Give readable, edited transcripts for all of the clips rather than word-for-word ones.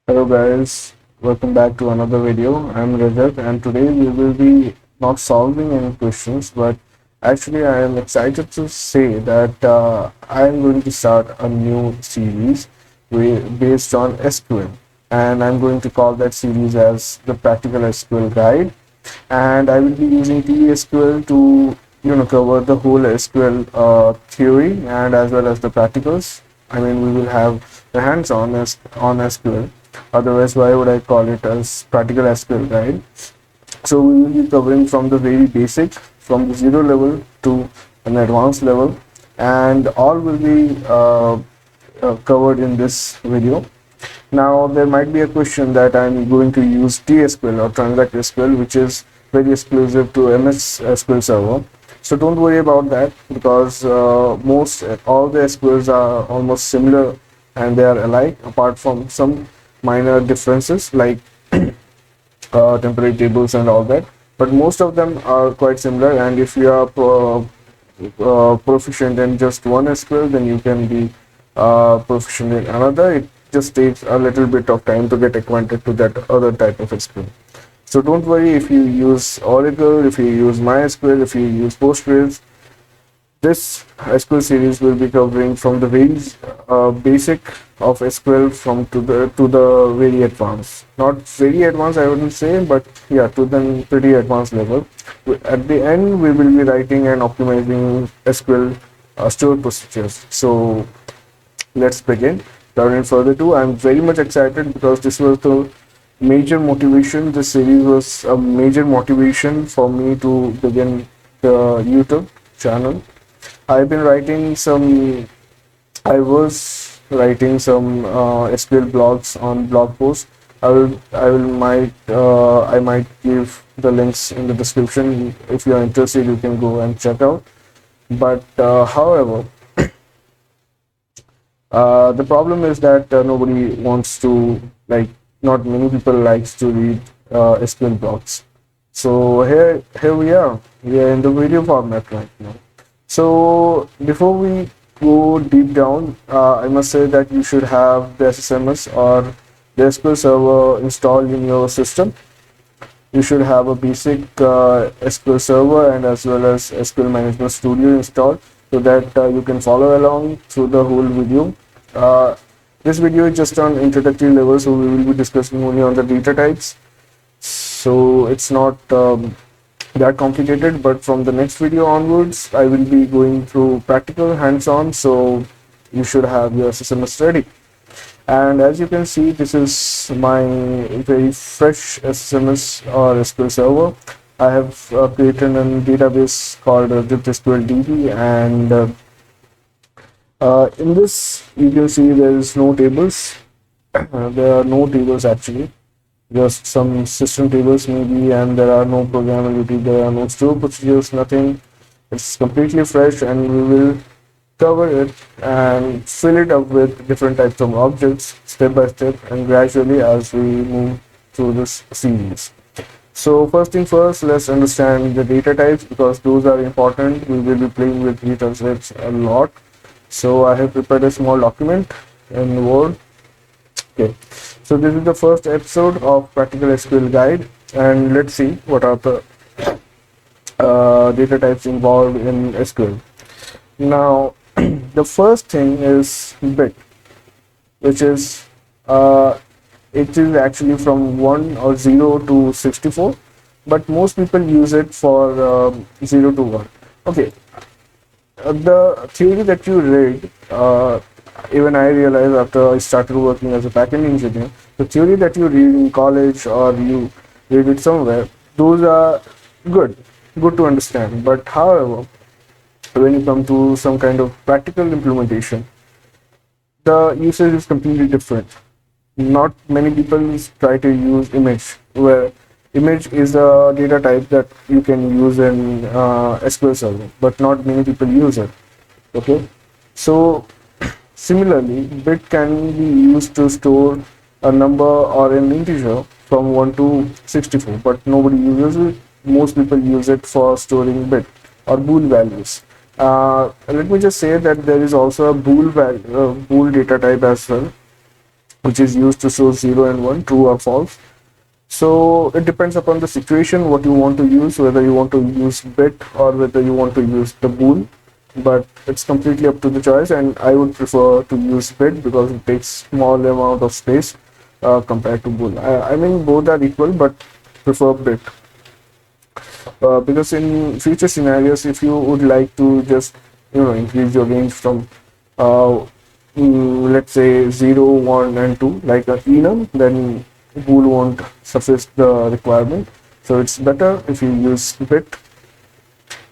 Hello guys, welcome back to another video. I'm Rajat and today we will be not solving any questions, but actually I am excited to say that I am going to start a new series based on SQL, and I'm going to call that series as the Practical SQL Guide, and I will be using T-SQL to cover the whole SQL theory and as well as the practicals. I mean, we will have the hands-on on SQL. Otherwise, why would I call it as Practical SQL Guide? So we will be covering from the very basic, from the zero level to an advanced level, and all will be covered in this video. Now, there might be a question that I'm going to use T-SQL or Transact SQL, which is very exclusive to MS SQL Server. So don't worry about that because most all the SQLs are almost similar and they are alike, apart from some minor differences like temporary tables and all that. But most of them are quite similar, and if you are proficient in just one SQL, then you can be proficient in another. It just takes a little bit of time to get acquainted to that other type of SQL. So don't worry if you use Oracle, if you use MySQL, if you use Postgres. This SQL series will be covering from the very basic of SQL from to the very advanced. Not very advanced, I wouldn't say, but yeah, to the pretty advanced level. At the end, we will be writing and optimizing SQL stored procedures. So let's begin. Without any further ado, I'm very much excited because this was the major motivation. This series was a major motivation for me to begin the YouTube channel. I've been writing some, I was writing some SQL blogs on blog posts. I might give the links in the description. If you are interested, you can go and check out. But however, the problem is that nobody wants to, like, not many people likes to read SQL blogs. So here we are in the video format right now. So before we go deep down, I must say that you should have the SSMS or the SQL Server installed in your system. You should have a basic SQL Server and as well as SQL Management Studio installed so that you can follow along through the whole video. This video is just on introductory level, so we will be discussing only on the data types. So it's not that complicated, but from the next video onwards, I will be going through practical hands-on, so you should have your SSMS ready. And as you can see, this is my very fresh SSMS or SQL Server. I have created a database called T-SQL DB, and in this you can see there is no tables. There are no tables actually, just some system tables maybe, and there are no programmability, there are no store procedures, nothing. It's completely fresh, and we will cover it and fill it up with different types of objects step by step and gradually as we move through this series. So first thing first, let's understand the data types because those are important. We will be playing with data types a lot. So I have prepared a small document in Word. Okay, so this is the first episode of Practical SQL Guide, and let's see what are the data types involved in SQL. Now, the first thing is bit, which is it is actually from 1 or 0 to 64, but most people use it for 0 to 1. Okay, the theory that you read, even I realized after I started working as a backend engineer, the theory that you read in college or you read it somewhere, those are good to understand. But however, when you come to some kind of practical implementation, the usage is completely different. Not many people try to use image, where image is a data type that you can use in SQL Server, but not many people use it. Okay, so similarly, bit can be used to store a number or an integer from 1 to 64, but nobody uses it. Most people use it for storing bit or bool values. Let me just say that there is also a bool data type as well, which is used to show 0 and 1, true or false. So it depends upon the situation what you want to use, whether you want to use bit or whether you want to use the bool. But it's completely up to the choice, and I would prefer to use bit because it takes small amount of space compared to bool. I mean both are equal, but prefer bit because in future scenarios, if you would like to just increase your range from uh, let's say 0, 1 and 2 like a enum, then bool won't suffice the requirement, so it's better if you use bit.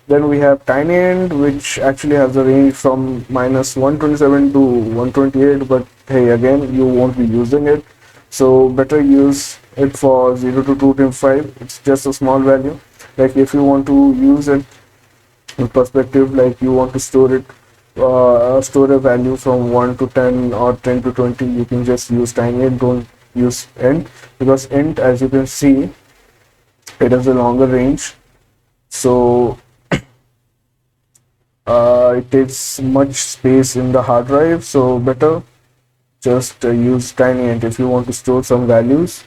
Then we have TinyInt, which actually has a range from -127 to 128, but hey, again, you won't be using it, so better use it for 0 to 225. It's just a small value. Like if you want to use it in perspective, like you want to store a value from 1 to 10 or 10 to 20, you can just use TinyInt. Don't use int, because int, as you can see, it has a longer range, so it takes much space in the hard drive. So better just use TinyInt if you want to store some values,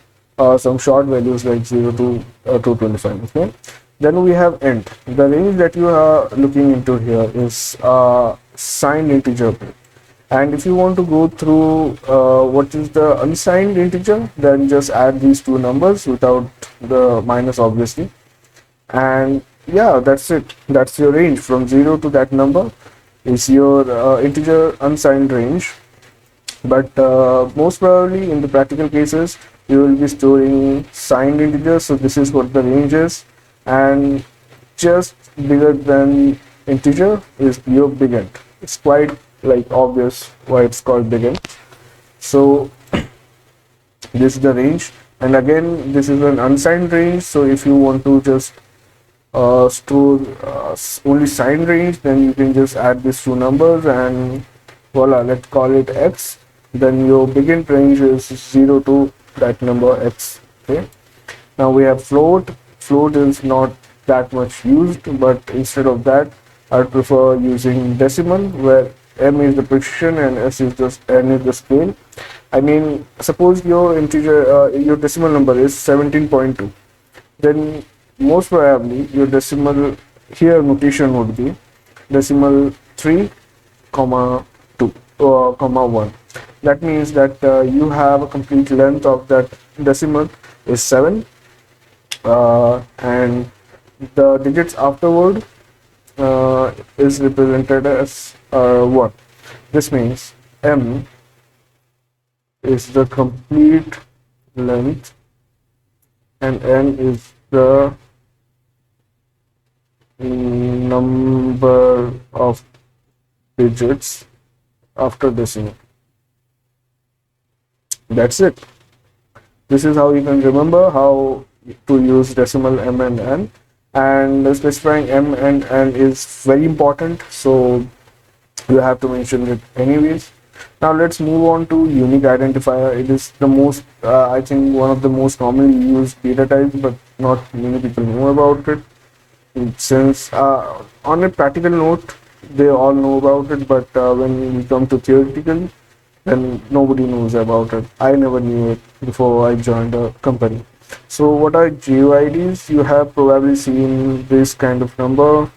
some short values like 0 to 225. Okay. Then we have int. The range that you are looking into here is signed integer. And if you want to go through what is the unsigned integer, then just add these two numbers without the minus, obviously. And yeah, that's it. That's your range. From 0 to that number is your integer unsigned range. But most probably in the practical cases, you will be storing signed integers. So this is what the range is. And just bigger than integer is your big int. It's quite like obvious why it's called big int. So this is the range, and again this is an unsigned range. So if you want to just store only signed range, then you can just add these two numbers and voila, let's call it x. Then your big int range is 0 to that number x. Okay. Now we have float. Float is not that much used, but instead of that, I'd prefer using decimal, where m is the precision and n is the scale. I mean, suppose your integer, your decimal number is 17.2, then most probably your decimal here notation would be decimal 3, comma 2, comma 1. That means that you have a complete length of that decimal is 7. And the digits afterward is represented as 1. This means m is the complete length and n is the number of digits after decimal. That's it. This is how you can remember how to use decimal m and n, and specifying m and n is very important, so you have to mention it anyways. Now let's move on to unique identifier. It is the most I think one of the most commonly used data types, but not many people know about it. Since on a practical note they all know about it, but when we come to theoretical, then nobody knows about it. I never knew it before I joined a company. So what are GUIDs? You have probably seen this kind of number.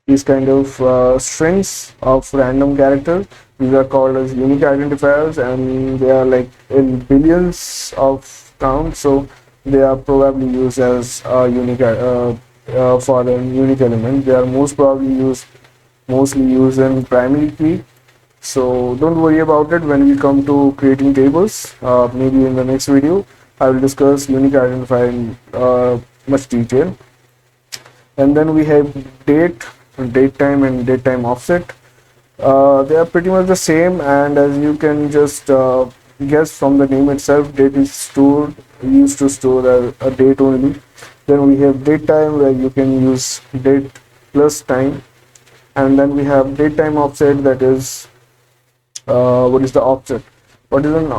These kind of strings of random characters, these are called as unique identifiers, and they are like in billions of counts, so they are probably used as unique for a unique element. They are mostly used in primary key, so don't worry about it when we come to creating tables. Maybe in the next video I will discuss unique identifier in much detail. And then we have date time and date time offset. They are pretty much the same, and as you can just guess from the name itself, date is used to store a date only. Then we have date time, where you can use date plus time, and then we have date time offset, that is what is the offset? What is an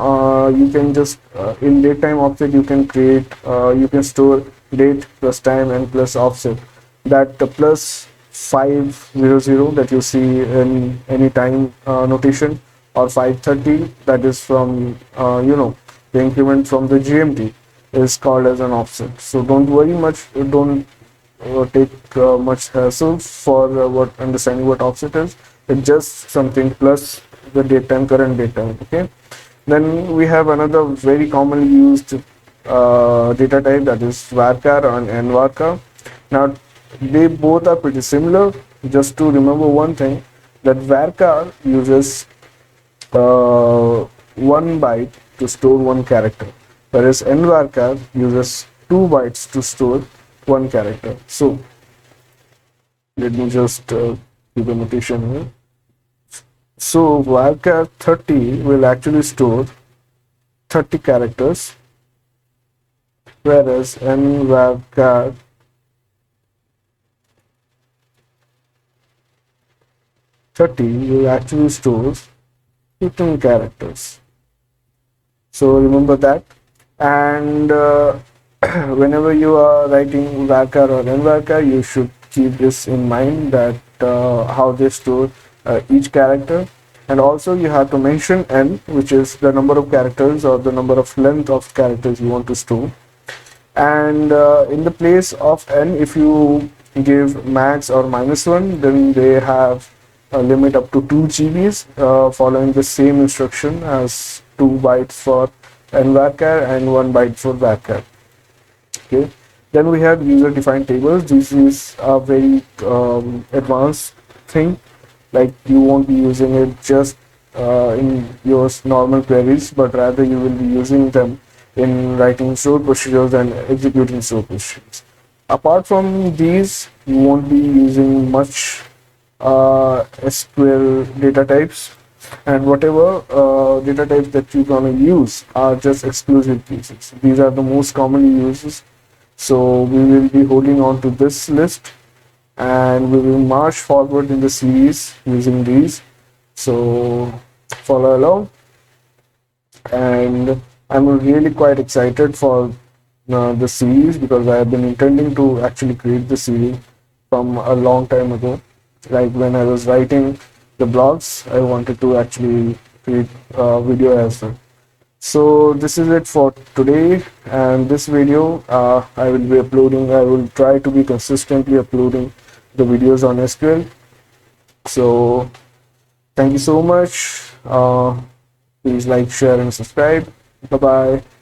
you can just in date time offset you can create you can store date plus time and plus offset. That plus 500 that you see in any time notation, or 530 that is from the increment from the GMT, is called as an offset. So don't worry much, don't take much hassle for what understanding what offset is. It's just something plus the date time, current date time. Okay. Then we have another very commonly used data type, that is varchar and nvarchar. Now they both are pretty similar. Just to remember one thing, that varchar uses 1 byte to store one character, whereas nvarchar uses 2 bytes to store one character. So let me just give a notation here. So varchar 30 will actually store 30 characters, whereas nvarchar 30 will actually store 15 characters. So remember that. And whenever you are writing varchar or nvarchar, you should keep this in mind, that how they store each character. And also you have to mention n, which is the number of characters or the number of length of characters you want to store. And in the place of n, if you give max or -1, then they have a limit up to 2 GBs, following the same instruction as 2 bytes for nvarchar and 1 byte for varchar. Okay. Then we have user defined tables. This is a very advanced thing. Like, you won't be using it just in your normal queries, but rather you will be using them in writing stored procedures and executing stored procedures. Apart from these, you won't be using much SQL data types, and whatever data types that you're gonna use are just exclusive cases. These are the most commonly used. So we will be holding on to this list, and we will march forward in the series using these. So follow along, and I'm really quite excited for the series, because I have been intending to actually create the series from a long time ago. Like when I was writing the blogs, I wanted to actually create a video as well. So this is it for today, and this video I will be uploading. I will try to be consistently uploading the videos on SQL. So thank you so much. Please like, share, and subscribe. Bye bye.